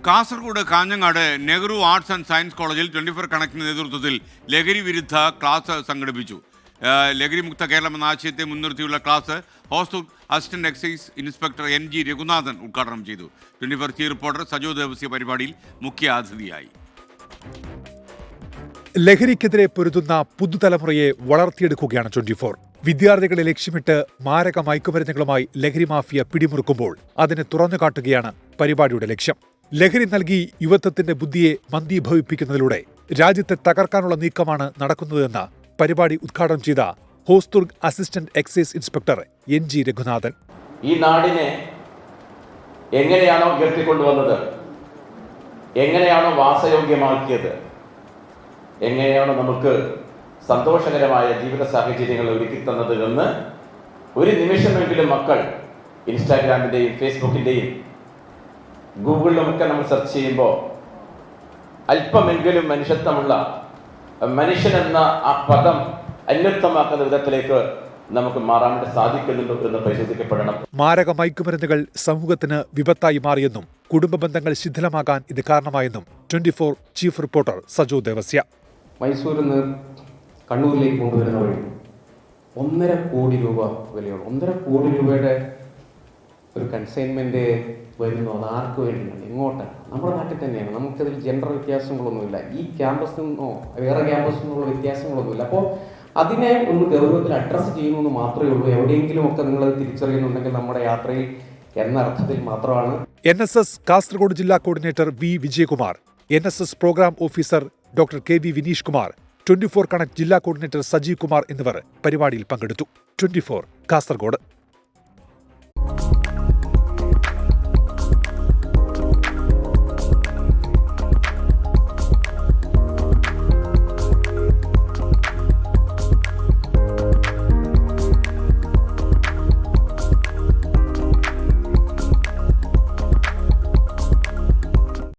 Kasaragod Kanhangad Nehru arts and science കോളേജിൽ 24 കണക്റ്റിന്റെ നേതൃത്വത്തിൽ ലഹരി വിരുദ്ധ ക്ലാസ് സംഘടിപ്പിച്ചു. ലഹരി മുക്ത കേരളം എന്ന ആശയത്തെ മുൻനിർത്തിയുള്ള class hostel assistant excise inspector NG Raghunathan ഉദ്ഘാടനം ചെയ്തു. 24 ചീഫ് റിപ്പോർട്ടർ സജോ ദേവസ്യ പരിപാടിയിൽ മുഖ്യ അതിഥിയായി. ലഹരിക്കെതിരെ പൊരുതുന്ന പുതുതലമുറയെ വളർത്തിയെടുക്കുകയാണ് 24. വിദ്യാർത്ഥികളെ ലക്ഷ്യമിട്ട് മാരക മയക്കുമരുന്നുകളുമായി ലഹരി മാഫിയ പിടിമുറുക്കുമ്പോൾ അതിനെ തുറന്നുകാട്ടുകയാണ് പരിപാടിയുടെ ലക്ഷ്യം. ലഹരി നൽകി യുവത്വത്തിന്റെ ബുദ്ധിയെ മന്ദീഭവിപ്പിക്കുന്നതിലൂടെ രാജ്യത്തെ തകർക്കാനുള്ള നീക്കമാണ് നടക്കുന്നതെന്ന് പരിപാടി ഉദ്ഘാടനം ചെയ്ത Hosdurg assistant excise inspector NG Raghunathan. ഈ നാടിനെ എങ്ങനെയാണോ ഉയർത്തിക്കൊണ്ടുവന്നത്, എങ്ങനെയാണോ വാസയോഗ്യമാക്കിയത്, എങ്ങനെയാണോ നമുക്ക് സന്തോഷകരമായ ജീവിത സാഹചര്യങ്ങൾ ഒരുക്കിത്തന്നത് എന്ന് ഒരു നിമിഷമെങ്കിലും മക്കൾ ഇൻസ്റ്റാഗ്രാമിൻ്റെയും ഫേസ്ബുക്കിൻ്റെയും ഗൂഗിളിലുമൊക്കെ നമ്മൾ സെർച്ച് ചെയ്യുമ്പോൾ അല്പമെങ്കിലും മനുഷ്യത്വമുള്ള മനുഷ്യനെന്ന ആ പദം അന്വർത്ഥമാക്കുന്ന വിധത്തിലേക്ക് നമുക്ക് മാറാൻ സാധിക്കുന്നുണ്ടോ എന്ന് പരിശോധിക്കപ്പെടണം. മാരക മയക്കുമരുന്നുകൾ സമൂഹത്തിന് വിപത്തായി മാറിയെന്നും കുടുംബ ബന്ധങ്ങൾ ശിഥിലമാകാൻ ഇത് കാരണമായെന്നും 24 ചീഫ് റിപ്പോർട്ടർ സജോ ദേവസ്യ. മൈസൂരിൽ നിന്ന് കണ്ണൂരിലേക്ക് കൊണ്ടുവരുന്ന വഴി 1.5 കോടി രൂപ വിലയുള്ള 1.5 കോടി രൂപയുടെ ഒരു കൺസൈൻമെന്റ് വരുന്നു. അത് ആർക്ക് വേണ്ടിയാണ്, എങ്ങോട്ടാണ്? നമ്മുടെ നാട്ടിൽ തന്നെയാണ്. നമുക്കതിൽ ജെൻഡർ വ്യത്യാസങ്ങളൊന്നുമില്ല. ഈ ക്യാമ്പസിൽ നിന്നോ വേറെ ക്യാമ്പസിൽ നിന്നുള്ള വ്യത്യാസങ്ങളൊന്നുമില്ല. അപ്പോൾ അതിനെ ഒന്ന് ഗൗരവത്തിൽ അഡ്രസ്സ് ചെയ്യുമെന്ന് മാത്രമേ ഉള്ളൂ. എവിടെയെങ്കിലുമൊക്കെ നിങ്ങളത് തിരിച്ചറിയുന്നുണ്ടെങ്കിൽ നമ്മുടെ യാത്രയിൽ എന്ന അർത്ഥത്തിൽ മാത്രമാണ്. NSS കാസർഗോഡ് ജില്ലാ coordinator V Vijayakumar, NSS programme officer doctor KV Vineesh Kumar, 24 connect ജില്ലാ കോർഡിനേറ്റർ സജീവ് കുമാർ എന്നിവർ പരിപാടിയിൽ പങ്കെടുത്തു. 24 കാസർഗോഡ്.